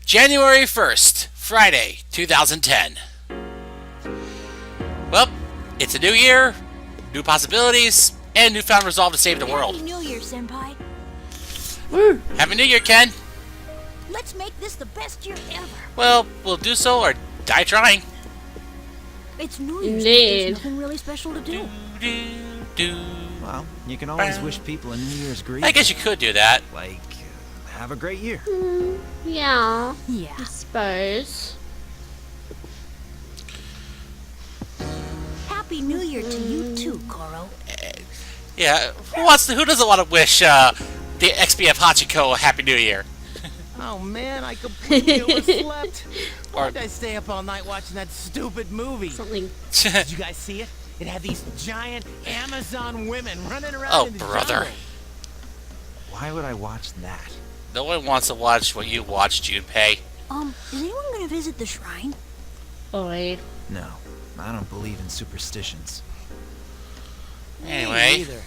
January 1st, Friday, 2010. Well, it's a new year, new possibilities, and newfound resolve to save the world. Happy New Year, Senpai. Woo. Happy New Year, Ken. Let's make this the best year ever. Well, we'll do so or die trying. It's New Year's. Indeed. There's nothing really special to do. Well, you can always wish people a New Year's greeting. I guess you could do that. Like, have a great year. Yeah. Yeah. I suppose. Happy New Year to you too, Koro. Yeah, who doesn't want to wish the XBF Hachiko a Happy New Year? Oh man, I completely overslept. Or- Why did I stay up all night watching that stupid movie? Something. Did you guys see it? It had these giant Amazon women running around Oh, in the brother. jungle. Why would I watch that? No one wants to watch what you watched, Junpei. Is anyone gonna visit the shrine? Oi. No, I don't believe in superstitions. Me Anyway. neither.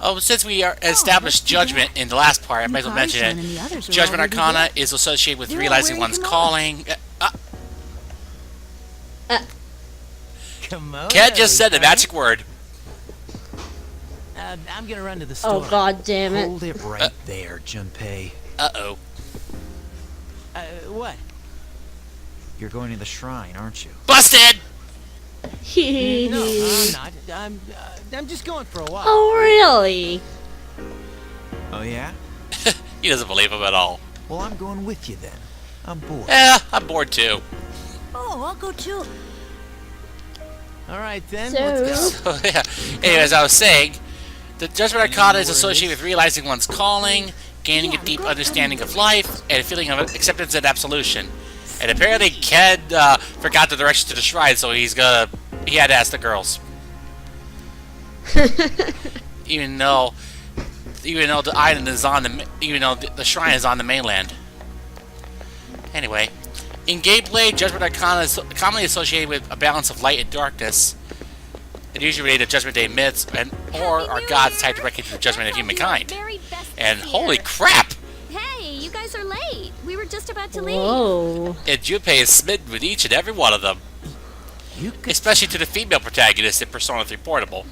Oh, since we are established let's do that. Judgment in the last part, I might as well mention Mikari-san and it. the others are Judgment already Arcana there. is associated with They're all realizing wearing one's kimonos. calling. Come on. Ken just said the Mikari. magic word. I'm gonna run to the store. Oh god damn it. Hold it right there, Junpei. Uh-oh. What? You're going to the shrine, aren't you? Busted! No, I'm not. I'm just going for a walk. Oh really? Oh yeah? He doesn't believe him at all. Well, I'm going with you then. I'm bored. Yeah, I'm bored too. Oh, I'll go too. All right then. So- Let's go. So, yeah. Anyway, as I was saying, the Judgment Arcana is associated with realizing one's calling, gaining a deep understanding of life, and a feeling of acceptance and absolution. And apparently Ken forgot the direction to the shrine, so he had to ask the girls. even though the island is on the shrine is on the mainland. Anyway, in gameplay, Judgment Arcana is commonly associated with a balance of light and darkness. It usually related to Judgment Day myths or are gods tied directly to the judgment of humankind. And holy crap! Hey, you guys are late. We were just about to leave. Whoa. And Junpei is smitten with each and every one of them. You could Especially to the female protagonist in Persona 3 Portable.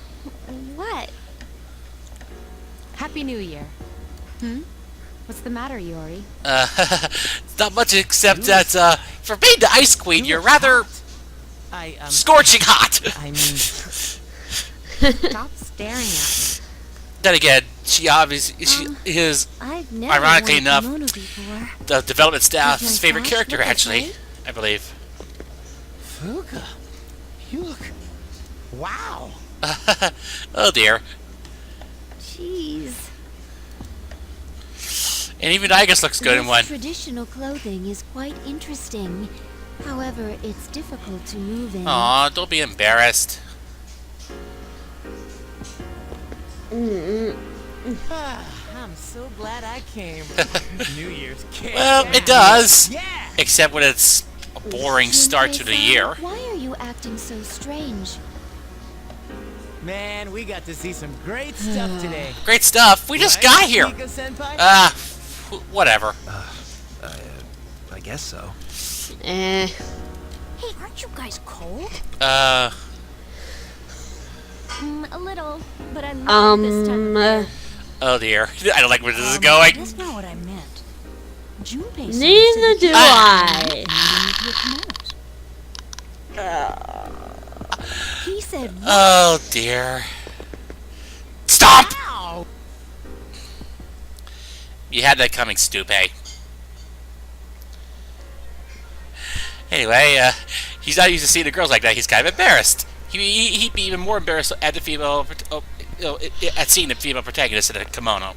What? Happy New Year. What's the matter, Yori? It's not much except that, for being the Ice Queen, you're rather scorching hot! I mean, Stop staring at me. Then again, she obviously is, I've never Ironically worn a enough, kimono before. the development staff's Does my favorite flash character, look actually, okay? I believe. Fuga, you look. Wow. Oh dear. Jeez. And even Igus looks good in This one. traditional clothing is quite interesting. However, it's difficult to move in. Aw, don't be embarrassed. I'm so glad I came. New Year's cake. Well, it does. Yeah. Except when it's a boring start to the year. Why are you acting so strange? Man, we got to see some great stuff today. Great stuff. We just Right, got here. Mika-senpai? Whatever. I guess so. Eh. Hey, aren't you guys cold? A little, but I love this time of year. Oh dear. I don't like where this is going. That's not what I meant. Junpei Neither do I. He said, Oh dear. Stop! Ow! You had that coming, Stupe. Anyway, he's not used to seeing the girls like that. He's kind of embarrassed. He'd be even more embarrassed at the female, at seeing the female protagonist in a kimono.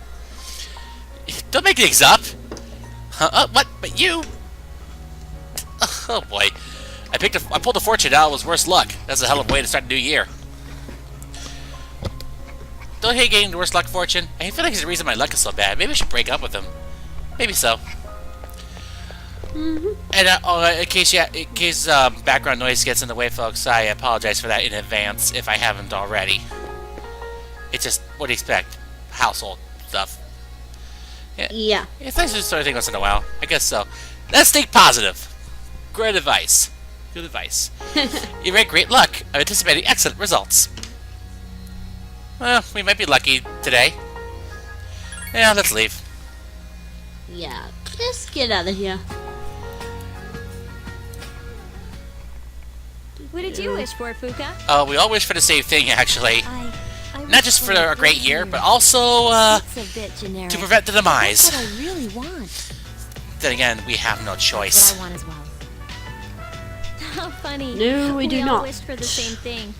Don't make things up. What? But you? Oh boy. I pulled the fortune out. It was worse luck. That's a hell of a way to start a new year. Don't hate getting the worst luck fortune. I feel like he's the reason my luck is so bad. Maybe I should break up with him. Maybe so. And in case background noise gets in the way, folks, I apologize for that in advance if I haven't already. It's just what do you expect? Household stuff. Yeah. It's nice to do sort of thing once in a while. I guess so. Let's think positive. Great advice. Good advice. You had great luck. I'm anticipating excellent results. Well, we might be lucky today. Yeah, let's leave. Yeah, just get out of here. What did you wish for, Fuka? We all wish for the same thing, actually. I Not just for a great year, but also It's a bit generic. to prevent the demise. That's what I really want. Then again, we have no What choice. I want as well. How funny. No, we do all not. wished for the same thing.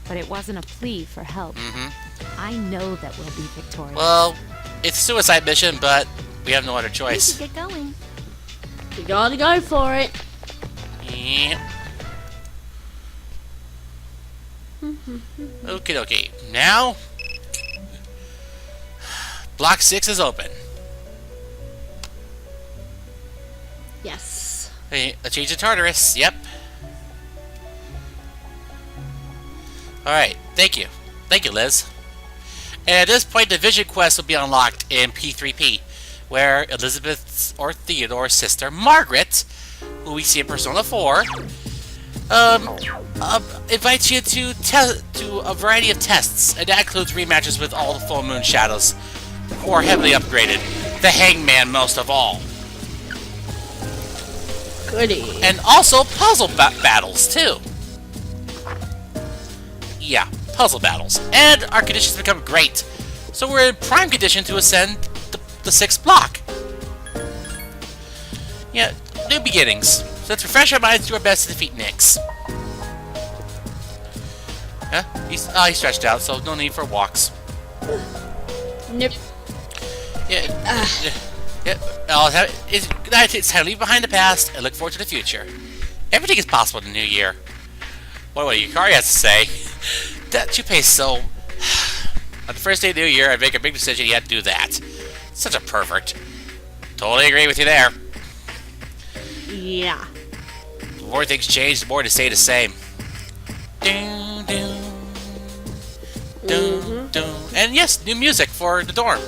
But it wasn't a plea for help. Mm-hmm. I know that we'll be victorious. Well, it's a suicide mission, but we have no other We choice. should get going. You gotta go for it. Yeah. Okie dokie. Now, Block 6 is open. Yes. Hey, a change of Tartarus. Yep. Alright, thank you. Thank you, Liz. And at this point, the Vision Quest will be unlocked in P3P, where Elizabeth's or Theodore's sister, Margaret, who we see in Persona 4, invites you to a variety of tests, and that includes rematches with all the Full Moon Shadows, who are heavily upgraded. The Hangman most of all. Goody. And also puzzle battles, too. Yeah, puzzle battles. And our conditions become great. So we're in prime condition to ascend the 6th block. Yeah, new beginnings. So let's refresh our minds, do our best to defeat Nyx. Yeah, he's stretched out, so no need for walks. Nope. Yeah, it's time to leave behind the past and look forward to the future. Everything is possible in the new year. What Yukari has to say? That Junpei so... On the first day of the new year, I'd make a big decision, you had to do that. Such a pervert. Totally agree with you there. Yeah. The more things change, the more they stay the same. Dun, dun, dun, dun. And yes, new music for the dorm.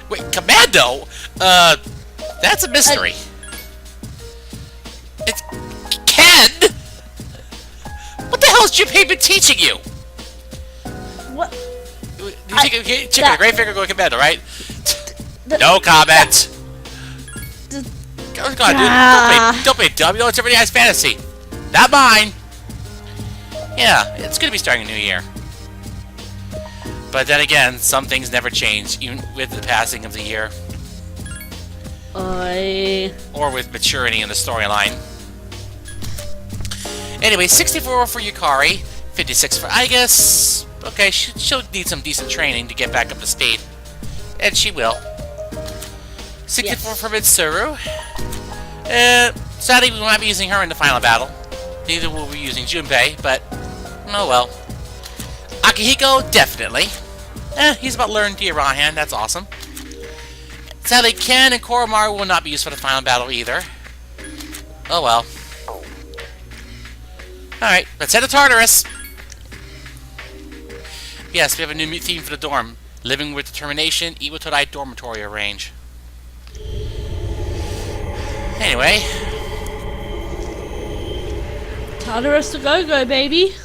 Wait, Commando? That's a mystery. It's... Ken? What the hell has Junpei been teaching you? What? You take a great finger going Commando, right? No comment. Come on, dude. Don't be dumb. You know, it's everybody has fantasy. Not mine. Yeah, it's going to be starting a new year. But then again, some things never change, even with the passing of the year. Or with maturity in the storyline. Anyway, 64 for Yukari, 56 for Igus. Okay, she'll need some decent training to get back up to speed. And she will. 64 for Mitsuru. Sadly, we will not be using her in the final battle. Neither will we be using Junpei, but oh well. Akihiko, definitely. He's about to learn Diarahan, that's awesome. Sadly, Ken and Koromaru will not be used for the final battle either. Oh well. Alright, let's head to Tartarus. Yes, we have a new theme for the dorm. Living with determination, Iwatodai dormitory arrange. Anyway. Tartarus to go, baby.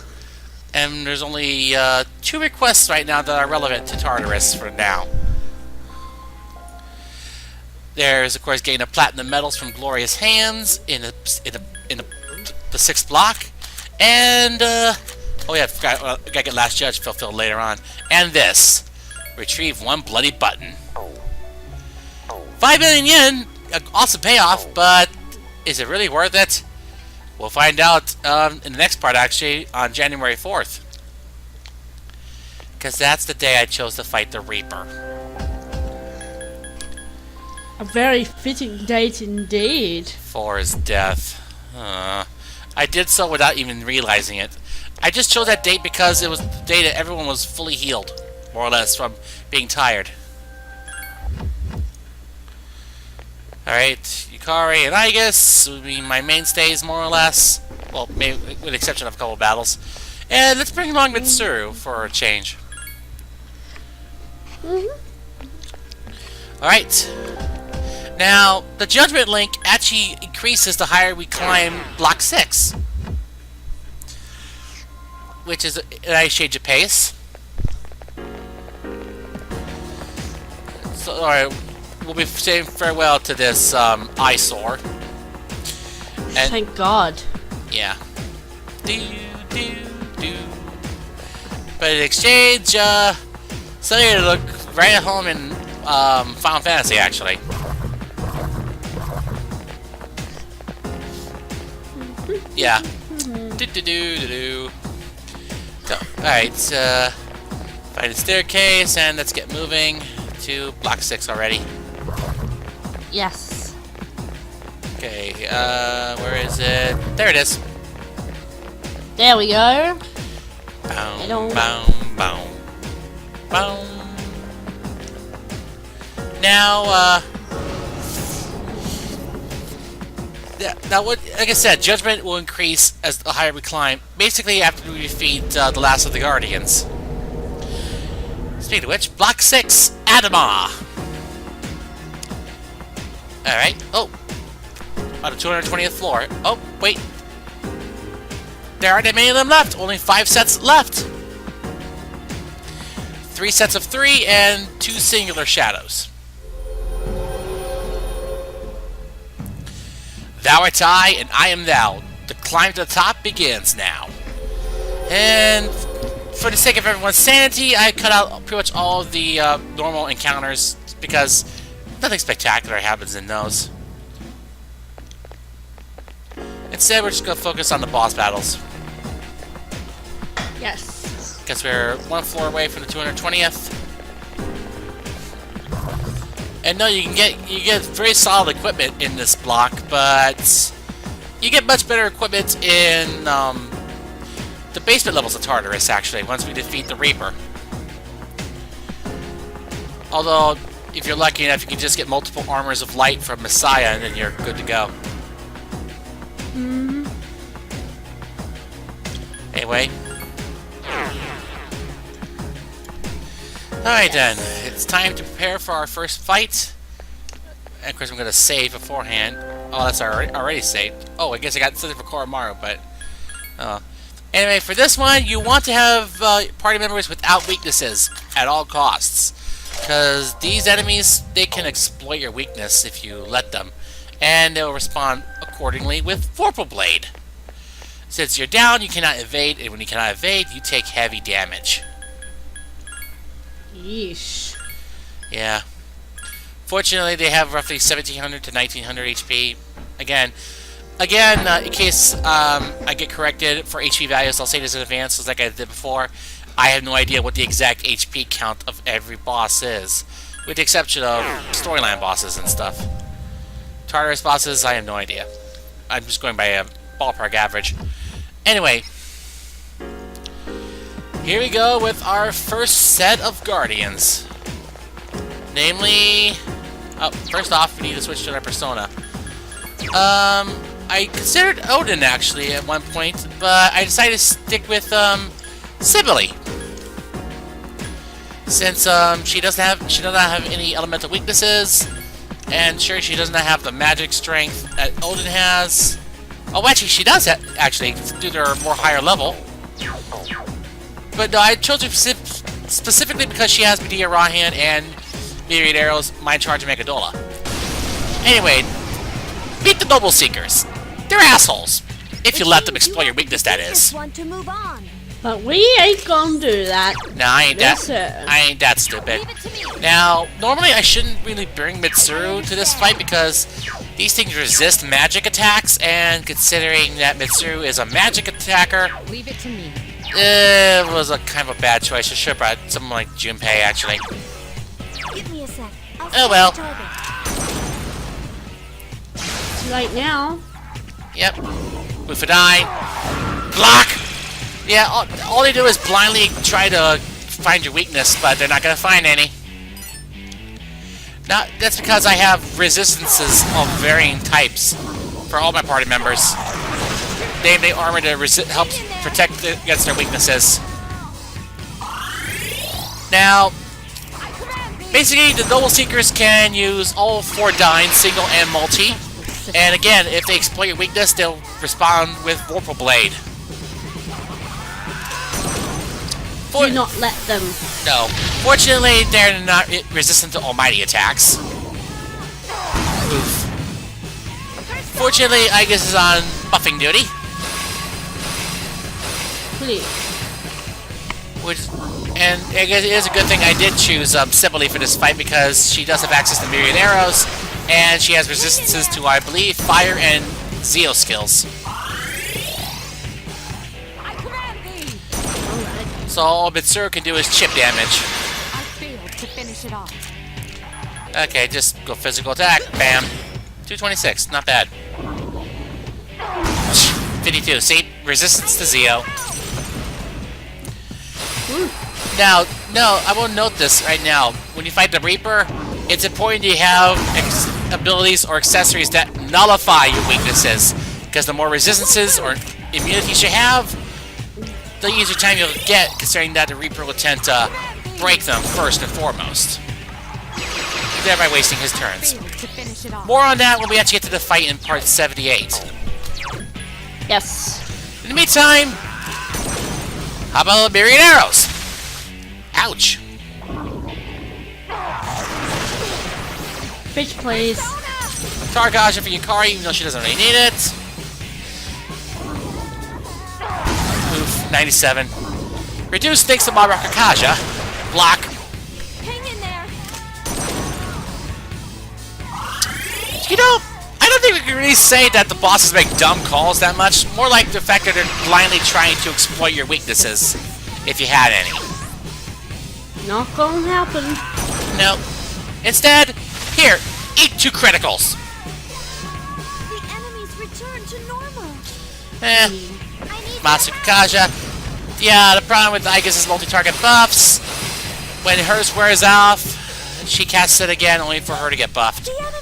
And there's only 2 requests right now that are relevant to Tartarus for now. There's, of course, getting the platinum medals from Glorious Hands in the 6th block. And, oh yeah, I gotta get Last Judge fulfilled later on. And this. Retrieve 1 bloody button. 5 million yen, awesome payoff, but is it really worth it? We'll find out in the next part, actually, on January 4th. Because that's the day I chose to fight the Reaper. A very fitting date indeed. For his death. I did so without even realizing it. I just chose that date because it was the day that everyone was fully healed, more or less, from being tired. Alright, Yukari and Igus will be my mainstays, more or less. Well, maybe with the exception of a couple of battles. And let's bring along Mitsuru for a change. Alright. Now, the Judgment Link actually increases the higher we climb Block 6. Which is a nice change of pace. So, alright, we'll be saying farewell to this eyesore. And, Thank God. yeah. But in exchange, something to look right at home in Final Fantasy, actually. Yeah. Alright, find a staircase, and let's get moving to Block 6 already. Yes. Okay, where is it? There it is. There we go. Boom, Hello. boom, boom, boom. Now, now, what? Like I said, judgment will increase as the higher we climb. Basically, after we defeat the last of the Guardians. Speaking of which, Block 6, Adama. All right. Oh, on the 220th floor. Oh, wait. There aren't many of them left. Only 5 sets left. 3 sets of 3 and 2 singular shadows. Thou art I, and I am thou. The climb to the top begins now. And for the sake of everyone's sanity, I cut out pretty much all of the normal encounters because nothing spectacular happens in those. Instead, we're just going to focus on the boss battles. Yes. Guess we're 1 floor away from the 220th. And no, you get very solid equipment in this block, but you get much better equipment in the basement levels of Tartarus, actually, once we defeat the Reaper. Although, if you're lucky enough, you can just get multiple armors of light from Messiah, and then you're good to go. Anyway. Alright then, it's time to prepare for our first fight. And of course I'm going to save beforehand. Oh, that's already saved. Oh, I guess I got something for Koromaru, but... Anyway, for this one, you want to have party members without weaknesses at all costs. Because these enemies, they can exploit your weakness if you let them. And they'll respond accordingly with Vorpal Blade. Since you're down, you cannot evade, and when you cannot evade, you take heavy damage. Yeesh. Yeah. Fortunately, they have roughly 1700 to 1900 HP. Again, in case I get corrected for HP values, I'll say this in advance, just like I did before. I have no idea what the exact HP count of every boss is, with the exception of storyline bosses and stuff. Tartarus bosses, I have no idea. I'm just going by a ballpark average. Anyway, here we go with our first set of Guardians. Namely, first off, we need to switch to our persona. I considered Odin actually at one point, but I decided to stick with Sibylle, since she does not have any elemental weaknesses, and sure, she does not have the magic strength that Odin has. Oh, actually, she does actually due to her more higher level. But no, I chose her specifically because she has Medea Rahan and Myriad Arrows, Mind Charge, and Megadola. Anyway, beat the Noble Seekers. They're assholes. If you let them exploit your weakness, that is. Want to move on. But we ain't gonna do that. Nah, I ain't that. Listen. I ain't that stupid. Now, normally I shouldn't really bring Mitsuru to this fight because these things resist magic attacks, and considering that Mitsuru is a magic attacker, Leave it to me. it was a kind of a bad choice. I should have brought someone like Junpei, actually. Give me a sec. I'll Oh well. Too late now. Yep. Wufadai. Block! Yeah, all they do is blindly try to find your weakness, but they're not going to find any. Now, that's because I have resistances of varying types for all my party members. They have the armor to help protect against their weaknesses. Now, Basically, the Noble Seekers can use all 4 dying, single and multi. And again, if they exploit your weakness, they'll respond with Vorpal Blade. Do not let them. No. Fortunately, they're not resistant to almighty attacks. Oof. Fortunately, Aegis is on buffing duty. Please. And I guess it is a good thing I did choose Sibylle for this fight because she does have access to myriad arrows, and she has resistances to, I believe, fire and Zeo skills. So all Mitsuru can do is chip damage. I failed to finish it off. Okay, just go physical attack. Bam. 226, not bad. 52, see? Resistance to Zeo. Now, no, I will note this right now. When you fight the Reaper, it's important you have abilities or accessories that nullify your weaknesses. Because the more resistances or immunities you have, the easier time you'll get, considering that the Reaper will tend to break them first and foremost. Thereby wasting his turns. More on that when we actually get to the fight in part 78. Yes. In the meantime, how about the myriad arrows? Ouch. Bitch, please. Tarkasha for Yukari, even though she doesn't really need it. Oof, 97. Reduce thanks to Mob Rakakaja. Block. Hang in there. You know, I don't think we can really say that the bosses make dumb calls that much. More like the fact that they're blindly trying to exploit your weaknesses, if you had any. Not gonna happen. No. Instead, here, eat 2 criticals. The enemies return to normal. Masukakaja. Yeah, the problem with Aegis' multi-target buffs, when hers wears off, she casts it again only for her to get buffed. The enemy.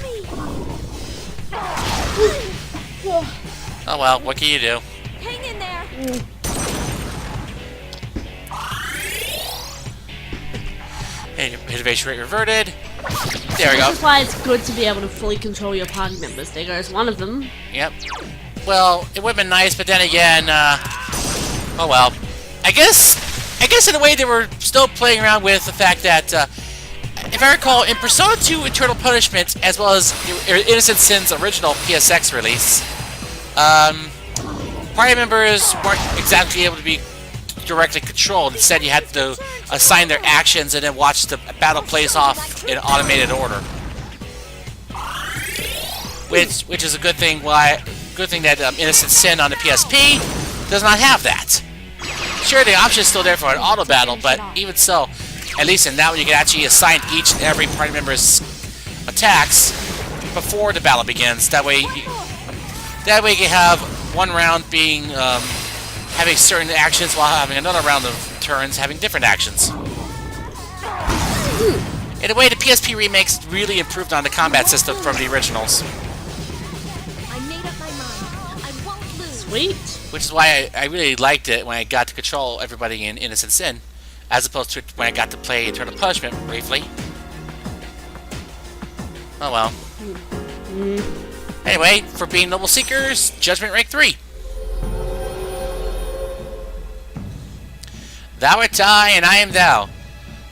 Oh well, what can you do? Hang in there. Hit evasion rate reverted. There we go. This is why it's good to be able to fully control your party members. There goes one of them. Yep. Well, it would have been nice, but then again, oh well. I guess in a way they were still playing around with the fact that, if I recall, in Persona 2 Eternal Punishment, as well as Innocent Sin's original PSX release, party members weren't exactly able to be directly controlled. Instead, you had to assign their actions and then watch the battle plays off in automated order. Which is a good thing. Good thing that Innocent Sin on the PSP does not have that. Sure, the option is still there for an auto battle, but even so, at least in that one, you can actually assign each and every party member's attacks before the battle begins. That way, you can have one round being having certain actions while having another round of turns having different actions. In a way, the PSP remakes really improved on the combat system from the originals. I made up my mind. I won't lose. Sweet. Which is why I really liked it when I got to control everybody in Innocent Sin, as opposed to when I got to play Eternal Punishment briefly. Oh well. Anyway, for being Noble Seekers, Judgment Rank 3. Thou art I, and I am thou.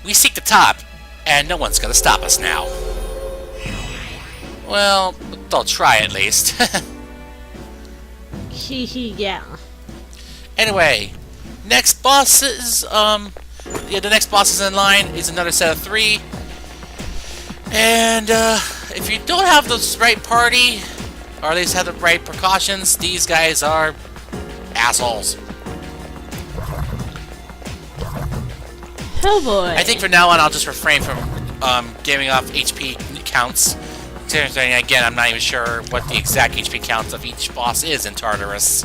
We seek the top, and no one's gonna stop us now. Well, they'll try at least. Yeah. Anyway, next bosses, the next bosses in line is another set of 3. And, if you don't have the right party, or at least have the right precautions, these guys are assholes. Oh boy. I think from now on I'll just refrain from giving off HP counts. Considering, again, I'm not even sure what the exact HP count of each boss is in Tartarus.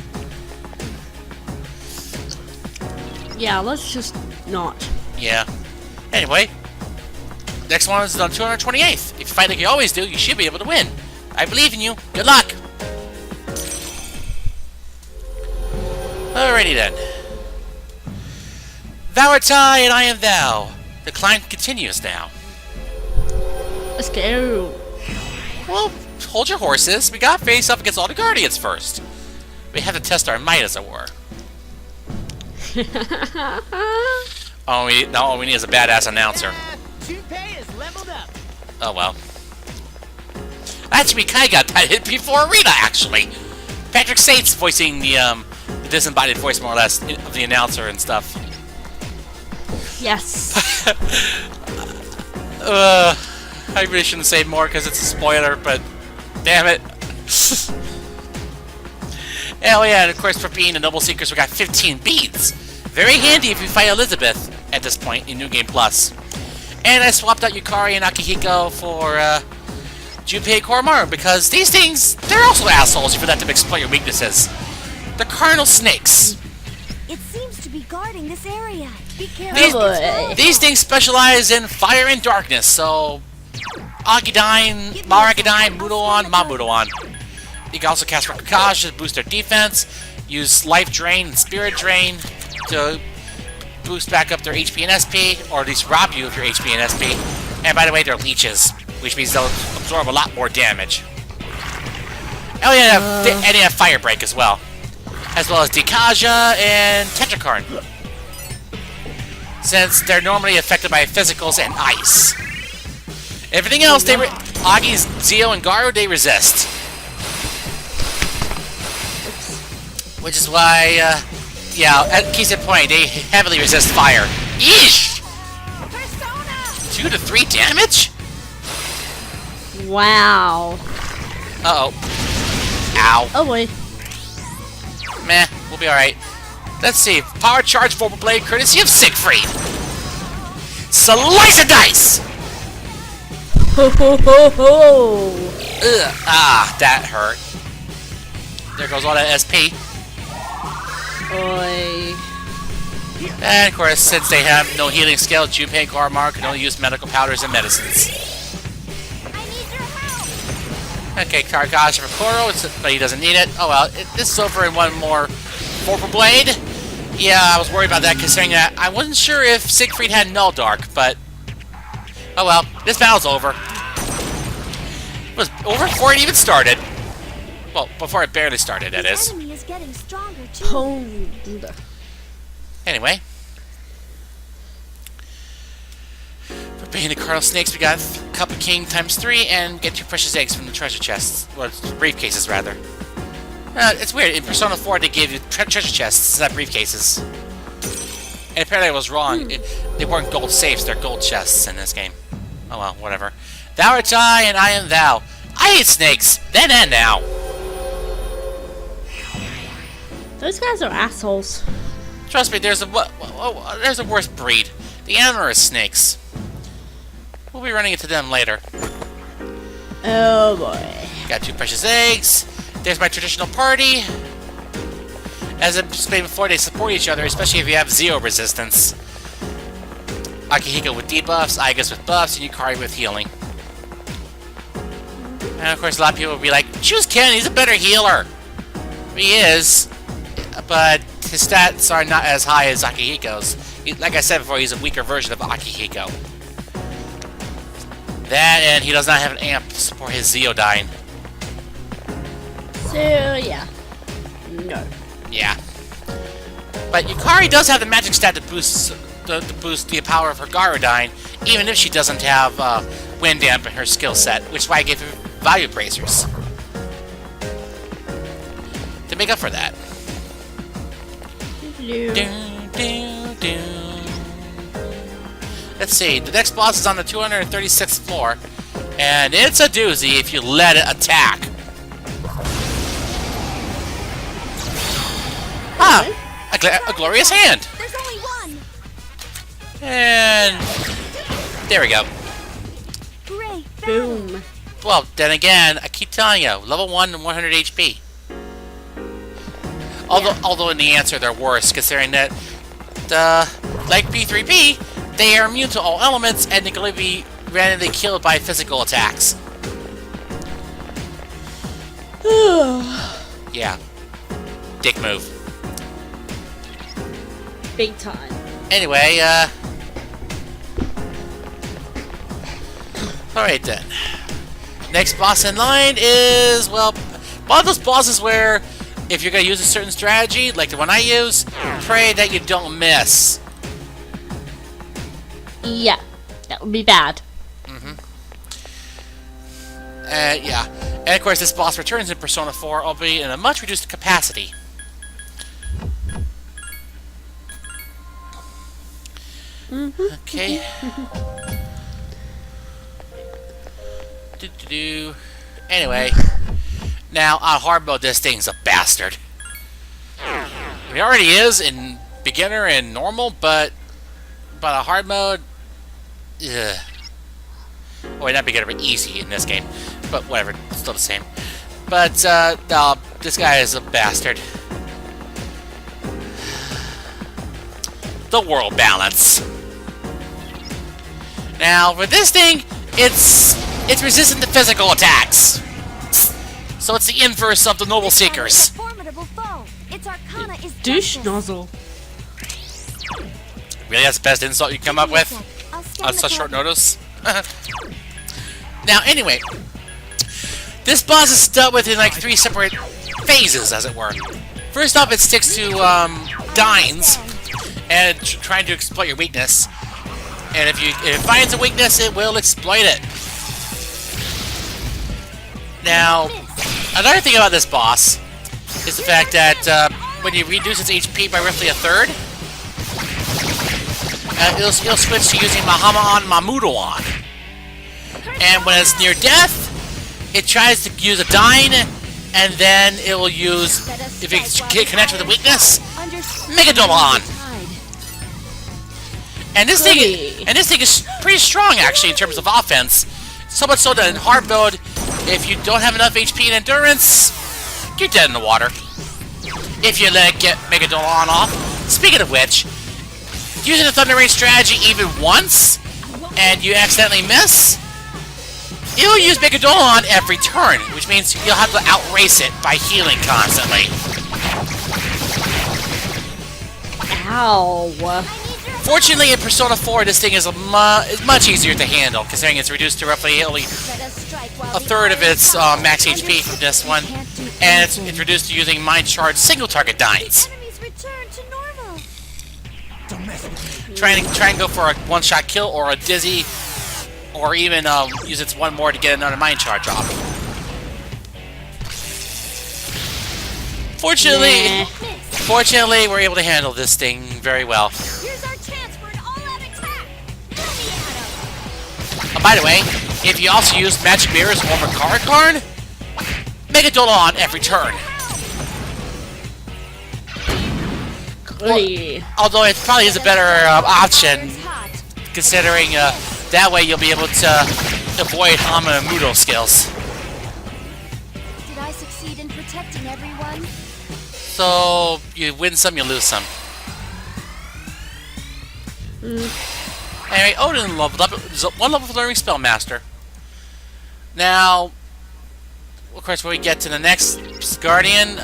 Yeah, let's just not. Yeah. Anyway, next one is on 228th. If you fight like you always do, you should be able to win. I believe in you. Good luck! Alrighty then. Thou art I, and I am thou. The climb continues now. Let's go. Well, hold your horses. We gotta face up against all the Guardians first. We have to test our might, as it were. All we need is a badass announcer. Junpei is leveled up. Oh well. Actually, we kinda got that hit before Arena, actually. Patrick Saints voicing the disembodied voice, more or less, of the announcer and stuff. Yes. I really shouldn't say more because it's a spoiler, but damn it. Oh yeah, and of course for being the Noble Seekers, we got 15 beads. Very handy if you fight Elizabeth at this point in New Game Plus. And I swapped out Yukari and Akihiko for Junpei Koromaru because these things, they're also assholes if you let them exploit your weaknesses. They're carnal snakes. It seems to be guarding this area. Be careful. These things specialize in fire and darkness, so Agidine, Maragidine, Mudoan, Mamudoan. You can also cast Rakakage to boost their defense, use Life Drain and Spirit Drain to boost back up their HP and SP, or at least rob you of your HP and SP. And by the way, they're leeches, which means they'll absorb a lot more damage. Oh yeah, and they have Fire Break as well as Dekaja and Tetrakarn, since they're normally affected by physicals and ice. Everything else, Agi's, Zeo, and Garu, they resist. Which is why, yeah, at case in point, they heavily resist fire. Yeesh! 2 to 3 damage? Wow. Uh-oh. Ow. Oh boy. Meh, we'll be alright. Let's see. Power Charge Vorpal Blade, courtesy of Siegfried. Slice of dice! Ho ho ho ho! Ugh. Ah, that hurt. There goes all that SP. Oi. And of course, since they have no healing skill, Junpei and Koromaru can only use medical powders and medicines. I need your help. Okay, Karagash for Koro, but he doesn't need it. Oh well, this is over in one more Vorpal Blade. Yeah, I was worried about that, considering that I wasn't sure if Siegfried had Null Dark, but oh well, this battle's over. It was over before it even started. Well, before it barely started, that is. The enemy is getting stronger too. Pwned. Anyway. For being the Cardinal Snakes, we got Cup of King ×3 and get 2 precious eggs from the treasure chests. Or briefcases, rather. It's weird. In Persona 4, they gave you treasure chests, not briefcases. And apparently I was wrong. They weren't gold safes, they're gold chests in this game. Oh well, whatever. Thou art I, and I am thou. I hate snakes, then and now. Those guys are assholes. Trust me, there's a worse breed. The amorous snakes. We'll be running into them later. Oh boy. Got 2 precious eggs. There's my traditional party. As I explained before, they support each other, especially if you have Zeo resistance. Akihiko with debuffs, Aigus with buffs, and Yukari with healing. And of course, a lot of people will be like, choose Ken, he's a better healer. He is, but his stats are not as high as Akihiko's. Like I said before, he's a weaker version of Akihiko. That, and he does not have an amp to support his Zeodyne. So yeah. No. Yeah. But Yukari does have the magic stat to boost the power of her Garudyne, even if she doesn't have Wind Amp in her skill set, which is why I gave her Value Bracers. To make up for that. Let's see, the next boss is on the 236th floor, and it's a doozy if you let it attack. Ah, a glorious hand. There's only one. And there we go. Great. Boom. Well, then again, I keep telling you, level 1 and 100 HP. Although in the answer they're worse, considering that like B3B, they are immune to all elements and they can only be randomly killed by physical attacks. Yeah. Dick move. Big time. Anyway, Alright then. Next boss in line is, well, one of those bosses where if you're going to use a certain strategy, like the one I use, pray that you don't miss. Yeah, that would be bad. Yeah. And of course, this boss returns in Persona 4, albeit in a much reduced capacity. Okay. Anyway, now on hard mode, this thing's a bastard. It already is in beginner and normal, but on hard mode, ugh. Well, not beginner, but easy in this game. But whatever, it's still the same. But no, this guy is a bastard. The world balance. Now, for this thing, it's resistant to physical attacks. So it's the inverse of the Noble Seekers. Formidable foe. Its arcana is Douche justice. nozzle. Really, that's the best insult you come up with I'll scan on the such short cabinet. notice? Now, anyway, this boss is dealt with in like 3 separate phases, as it were. First off, it sticks to dines and trying to exploit your weakness. And if it finds a weakness, it will exploit it. Now, another thing about this boss is the fact that when you reduce its HP by roughly a third, it'll switch to using Mahama on Mamudo on. And when it's near death, it tries to use a Dine, and then it will use, if it connects with a weakness, Megadoma on. And this thing is pretty strong actually in terms of offense. So much so that in hard mode, if you don't have enough HP and endurance, you're dead in the water. If you let it get Megadoma on off. Speaking of which, using the Thunder Ray strategy even once, and you accidentally miss, it'll use Megadolon every turn, which means you'll have to outrace it by healing constantly. Ow. Fortunately, in Persona 4, this thing is much easier to handle, considering it's reduced to roughly only a third of its max HP from this one, and it's reduced to using Mind Charge single-target Dines. Enemies return to normal. Try and go for a one-shot kill or a dizzy, or even use its one more to get another Mind Charge off. Fortunately, we're able to handle this thing very well. Here's our chance for an all-out attack. By the way, if you also use Magic Mirrors or Makarakarn, Megadolon every turn. Goody. Although it probably is a better option, considering that way you'll be able to avoid Hamamudo skills. Did I succeed in protecting everyone? So you win some, you lose some. Anyway, Odin leveled up. One level for learning Spellmaster. Now, of course, when we get to the next Guardian,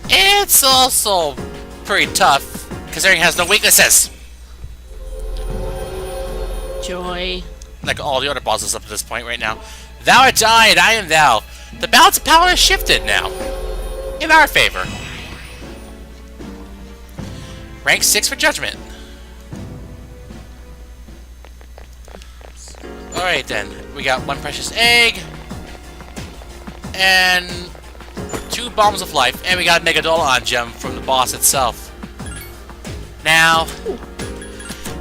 it's also pretty tough, considering it has no weaknesses. Joy. Like all the other bosses up to this point right now. Thou art I, and I am thou. The balance of power has shifted now. In our favor. Rank 6 for Judgment. Alright then. We got 1 Precious Egg. And 2 Bombs of Life. And we got a Megadolon gem from the boss itself. Now,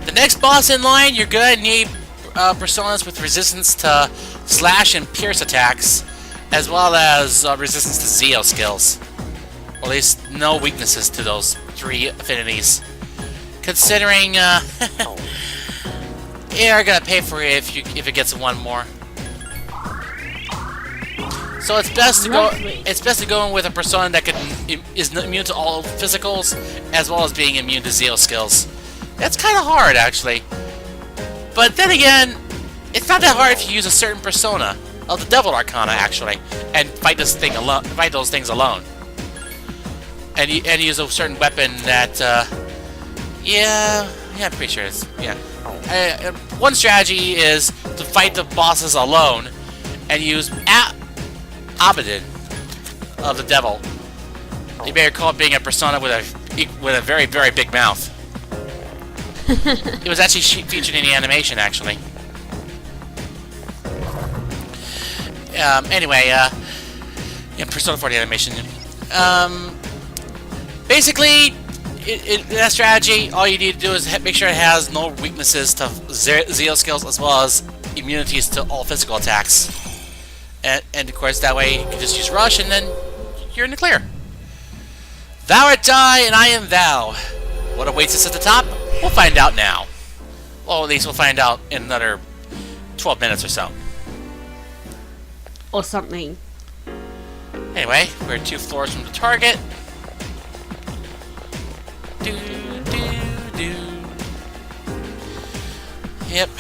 the next boss in line, you're gonna need personas with resistance to slash and pierce attacks, as well as resistance to Zeo skills. Or at least no weaknesses to those 3 affinities. Considering, you're gonna pay for it if it gets 1 more. So it's best to go. It's best to go in with a persona that is immune to all physicals, as well as being immune to Zeo skills. That's kind of hard, actually. But then again, it's not that hard if you use a certain persona of the Devil Arcana, actually, and fight this thing alone. Fight those things alone, and use a certain weapon that. Yeah, I'm pretty sure it's one strategy is to fight the bosses alone and use Abaddon of the Devil. You may recall it being a persona with a very, very big mouth. It was actually featured in the animation, actually. Anyway, yeah, Persona 4 the animation. Basically, in that strategy, all you need to do is make sure it has no weaknesses to Zeal skills as well as immunities to all physical attacks. And of course, that way you can just use Rush and then you're in the clear. Thou art I, and I am thou. What awaits us at the top? We'll find out now. Well, at least we'll find out in another 12 minutes or so. Or something. Anyway, we're 2 floors from the target. Yep.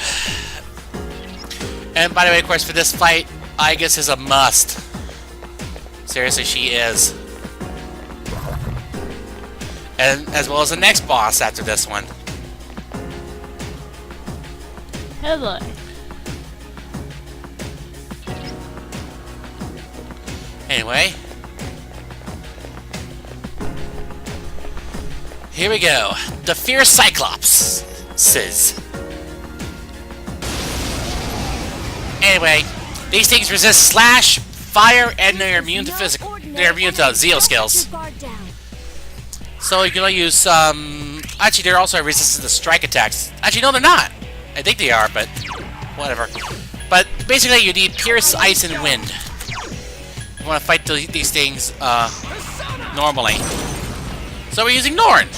And by the way, of course, for this fight, Aegis is a must. Seriously, she is. And as well as the next boss after this one. Hello. Anyway. Here we go. The Fierce Cyclops. Anyway, these things resist slash, fire, and they're immune to physical. They're immune to Zeal skills. So you can only use actually, they're also resistant to strike attacks. Actually, no, they're not. I think they are, but whatever. But basically, you need Pierce, Ice, and Wind. You want to fight these things normally. So we're using Norn.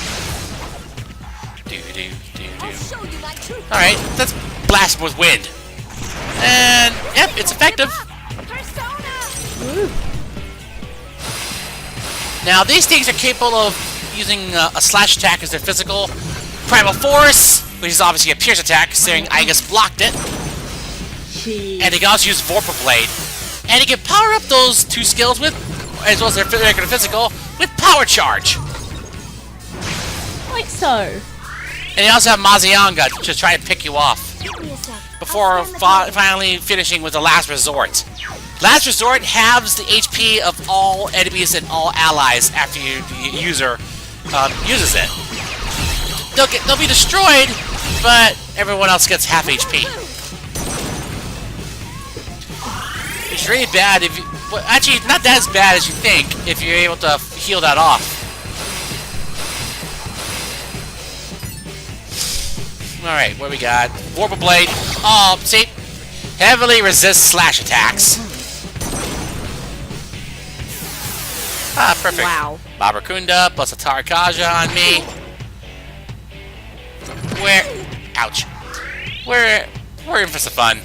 Alright, let's blast with Wind. And, yep, it's effective. Now, these things are capable of using a slash attack as their physical. Primal Force, which is obviously a pierce attack, considering Aegis blocked it. Jeez. And they can also use Vorpal Blade. And you can power up those 2 skills with, as well as their regular physical, with Power Charge. Like so. And they also have Mazayanga to try and pick you off. Before finally finishing with the Last Resort. Last Resort halves the HP of all enemies and all allies after the user uses it. They'll be destroyed, but everyone else gets half HP. It's really bad if you... Well, actually, not that as bad as you think if you're able to heal that off. Alright, what we got? Vorpal Blade. Oh, see? Heavily resists slash attacks. Ah, perfect. Wow. Babrakunda plus a Tarakaja on me. Ouch. We're in for some fun.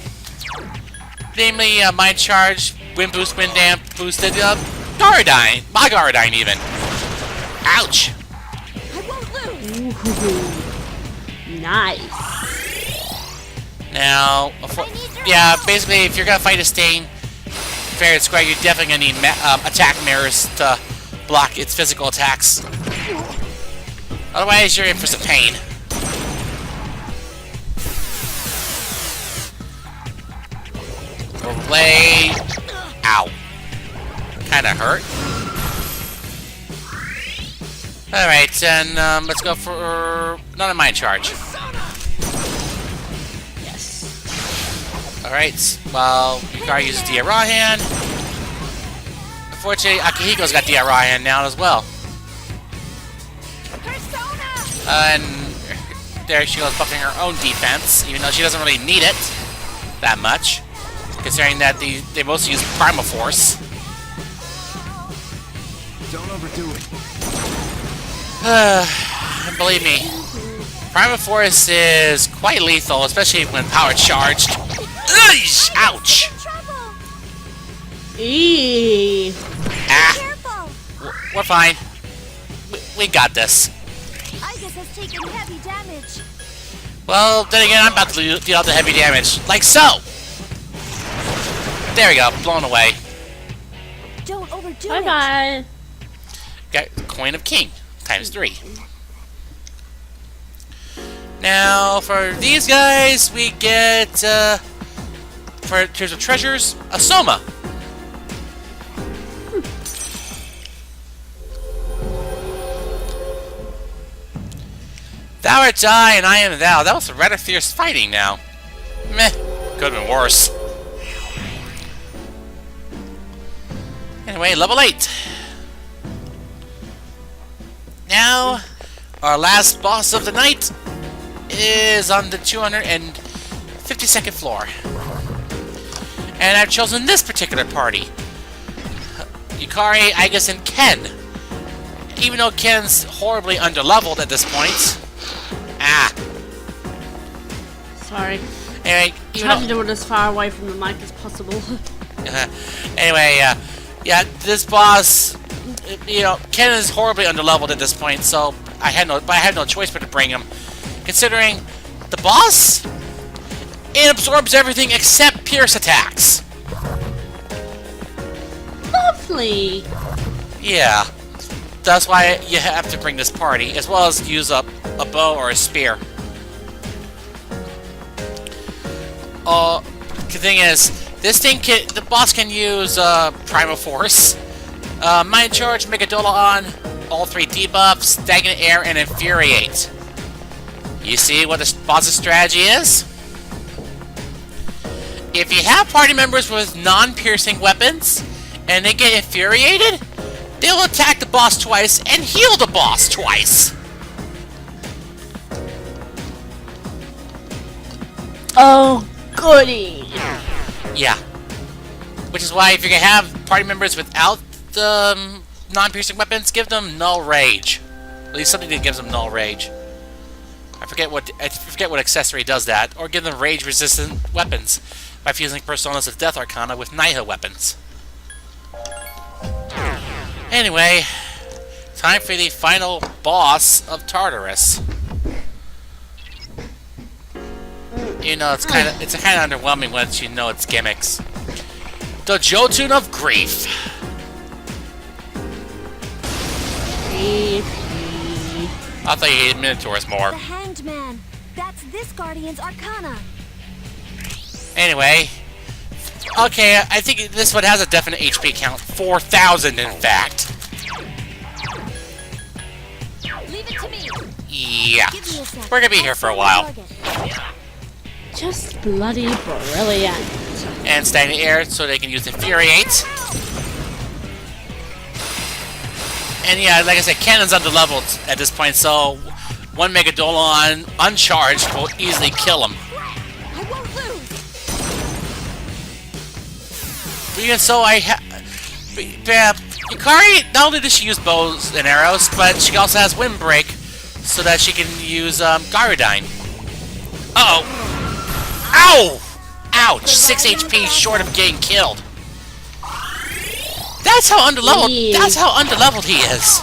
Namely, Mind Charge, Wind Boost, Wind Damp, boosted, Garadine. My Garadine, even. Ouch. I won't lose. Nice. Now, yeah, basically, if you're gonna fight a Stain, fair and square, you're definitely gonna need attack mirrors to block its physical attacks. Otherwise, you're in for some pain. Blade. Ow. Kinda hurt. Alright, and let's go for another Mind Charge. Yes. Alright, well, Yukari uses the Arahan. Unfortunately, Akihiko's got the Arahan now as well. And there she goes buffing her own defense, even though she doesn't really need it that much. Considering that they mostly use Primal Force. Don't overdo it. Believe me, Primal Force is quite lethal, especially when power charged. Ugh, ouch! Eee. Ah, we're fine. We got this. Aegis has taken heavy damage. Well, then again, I'm about to deal out the heavy damage, like so. There we go, blown away. Don't overdo Bye it. bye. Got Coin of King, times 3. Now, for these guys, we get, for in terms of treasures, a Soma. Thou art I, and I am thou. That was a rather fierce fighting now. Meh. Could have been worse. Anyway, level 8. Now, our last boss of the night is on the 252nd floor. And I've chosen this particular party. Yukari, Aigis, and Ken. Even though Ken's horribly underleveled at this point. Sorry. Anyway, Try to do it as far away from the mic as possible. Anyway, yeah, this boss, Ken is horribly underleveled at this point, so I had no choice but to bring him. Considering the boss, it absorbs everything except pierce attacks. Lovely. Yeah, that's why you have to bring this party, as well as use up a bow or a spear. The thing is, the boss can use Primal Force, Mind Charge, Megadolon, all 3 debuffs, Stagnant Air, and Infuriate. You see what the boss's strategy is? If you have party members with non-piercing weapons, and they get infuriated, they'll attack the boss twice and heal the boss twice. Oh, goody. Yeah. Which is why if you can have party members without the non-piercing weapons, give them Null Rage. At least something that gives them Null Rage. I forget what accessory does that. Or give them rage-resistant weapons by fusing Personas of Death Arcana with Naiha weapons. Anyway, time for the final boss of Tartarus. It's kind of underwhelming once you know its gimmicks. The Jotun of Grief. I thought you hated Minotaurs more. The Hanged Man. That's this Guardian's Arcana. Anyway, okay, I think this one has a definite HP count. 4,000, in fact. Leave it to me. Yeah. Give me a sec. We're gonna be here for a while. Just bloody brilliant. And Stagnant Air so they can use Infuriate. And yeah, like I said, Cannon's underleveled at this point, so one Megadolon uncharged will easily kill him. I won't lose. But even so, Yukari, not only does she use bows and arrows, but she also has Windbreak, so that she can use Gyrodyne. Uh-oh. Ow! Ouch! 6 HP short of getting killed. That's how underleveled. That's how underleveled he is.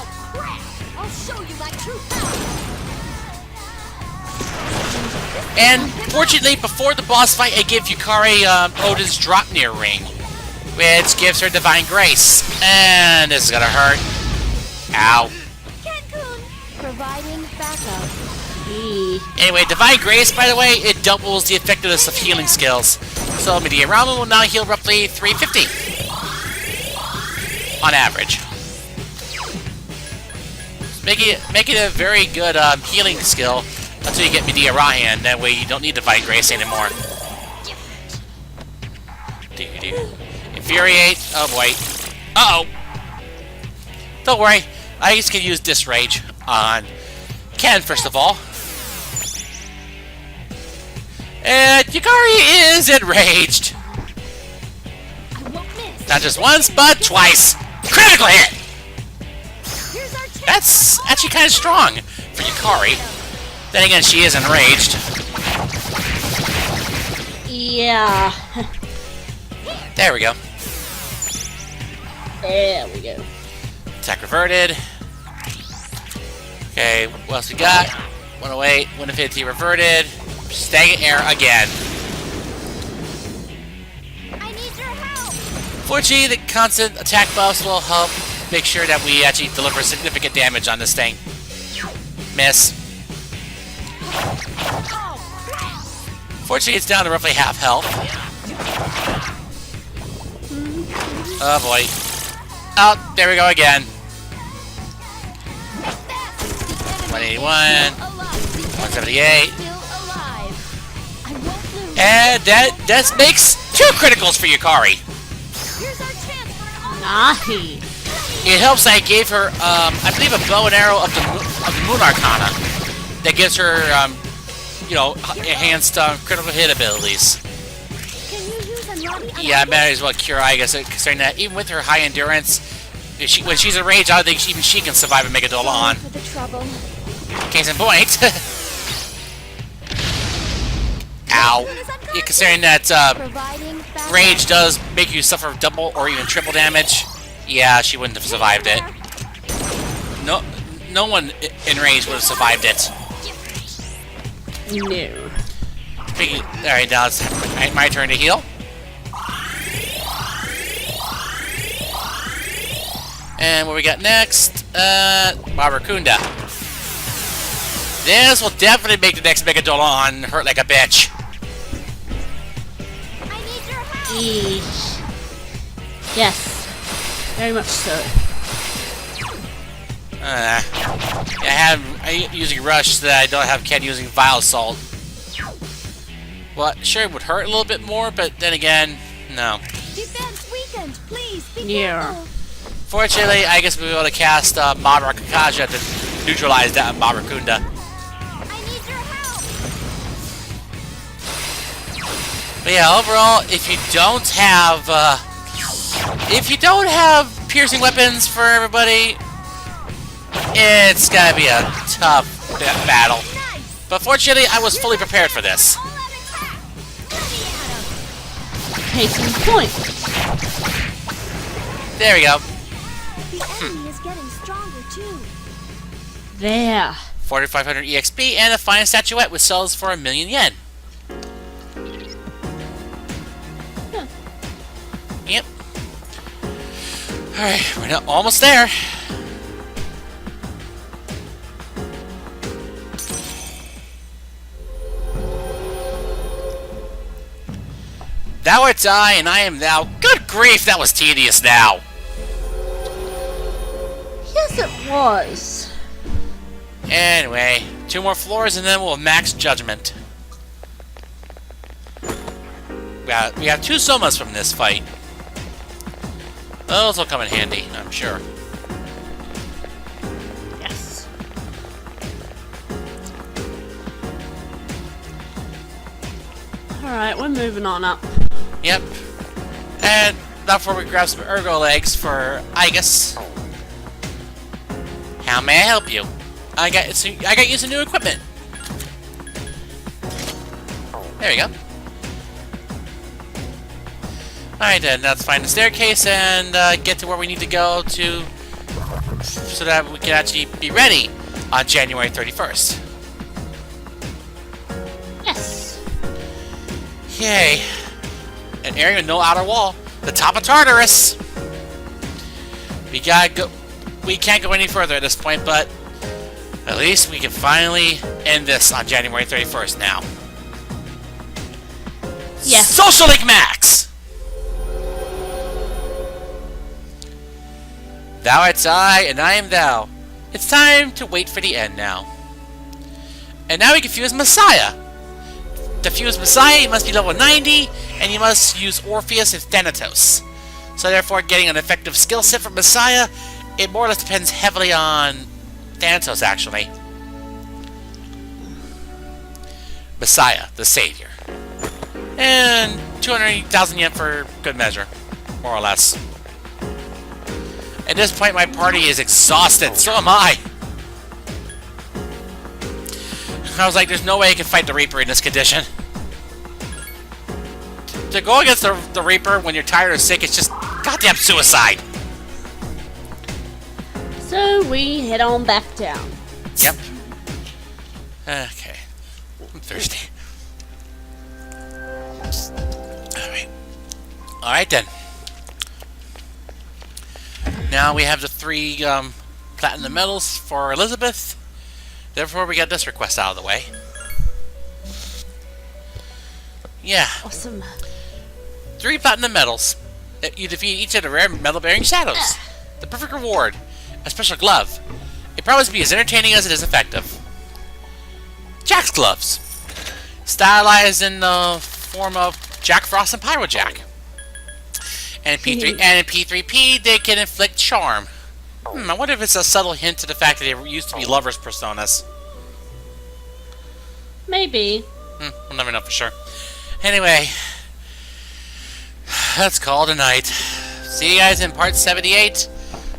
I'll show you my true power. And fortunately, before the boss fight, I give Yukari Odin's Dropnir ring, which gives her Divine Grace. And this is gonna hurt. Ow. Cancun. Providing backup. Anyway, Divine Grace, by the way, it doubles the effectiveness of healing skills. So Meteorama will now heal roughly 350 on average. Make it a very good healing skill until you get Meteorama, that way you don't need Divine Grace anymore. Infuriate. Oh boy. Uh-oh. Don't worry. I just can use Disrage on Ken, first of all. And Yukari is enraged. I won't miss. Not just once, but twice. Critical hit! Here's our chance. That's actually kind of strong for Yukari. Then again, she is enraged. Yeah. There we go. There we go. Attack reverted. Okay, what else we got? 108, 150 reverted. Stagnant Air again. I need your help. Fortunately, the constant attack buffs will help make sure that we actually deliver significant damage on this thing. Miss. Fortunately, it's down to roughly half health. Oh boy. Oh, there we go again. 181. 178. And that makes 2 criticals for Yukari. Nahi. It helps that I gave her, I believe, a bow and arrow of the Moon Arcana that gives her, you know, enhanced critical hit abilities. Yeah, I might as well cure Igus, considering that even with her high endurance, if when she's enraged, I don't think even she can survive and make a Dolan. Case in point. Ow. Yeah, considering that rage does make you suffer double or even triple damage, yeah, she wouldn't have survived it. No one in rage would have survived it. No. Alright, now it's my turn to heal. And what we got next? Barbaracunda. This will definitely make the next Megadolan hurt like a bitch. Eesh. Yes. Very much so. I'm using Rush so that I don't have Ken using Vile Assault. Well, sure, it would hurt a little bit more, but then again, no. Defense weakened. Please be Yeah. careful. Fortunately, I guess we'll be able to cast Mabra Kakaja to neutralize that Barbaracunda. I need your help. But yeah, overall, if you don't have piercing weapons for everybody, it's gonna be a tough battle. Nice. But fortunately, I was fully prepared for this. All out attack. Ready, Adam. Case in point. There we go. The enemy is getting stronger too. There. 4,500 EXP and a fine statuette which sells for 1,000,000 yen. Yep. Alright, we're almost there. Thou art I, and I am thou. Good grief, that was tedious now. Yes, it was. Anyway, 2 more floors and then we'll have max judgment. We have 2 somas from this fight. Those will come in handy, I'm sure. Yes. Alright, we're moving on up. Yep. And now before we grab some ergo legs for Igus. How may I help you? I got you some new equipment. There we go. Alright then, let's find the staircase and get to where we need to go to so that we can actually be ready on January 31st. Yes. Yay. An area with no outer wall. The top of Tartarus! We gotta go. We can't go any further at this point, but at least we can finally end this on January 31st now. Yeah. Social Link Max! Thou art I, and I am thou. It's time to wait for the end now. And now we can fuse Messiah. To fuse Messiah, you must be level 90, and you must use Orpheus and Thanatos. So therefore, getting an effective skill set for Messiah, it more or less depends heavily on Thanatos, actually. Messiah, the Savior. And 280,000 yen for good measure, more or less. At this point, my party is exhausted. So am I. I was like, there's no way I can fight the Reaper in this condition. To go against the Reaper when you're tired or sick, it's just goddamn suicide. So we head on back down. Yep. Okay. I'm thirsty. Alright. Alright then. Now we have the 3 platinum medals for Elizabeth. Therefore, we got this request out of the way. Yeah. Awesome. 3 platinum medals. You defeat each of the rare medal-bearing shadows. The perfect reward. A special glove. It promises to be as entertaining as it is effective. Jack's gloves. Stylized in the form of Jack Frost and Pyro Jack. And in P3P, they can inflict charm. I wonder if it's a subtle hint to the fact that they used to be lovers' personas. Maybe. We'll never know for sure. Anyway, let's call it a night. See you guys in part 78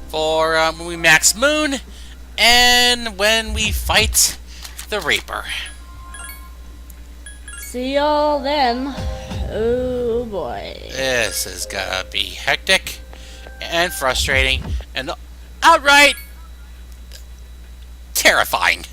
for when we max Moon and when we fight the Reaper. See y'all then. Oh boy. This is gonna be hectic and frustrating and outright terrifying.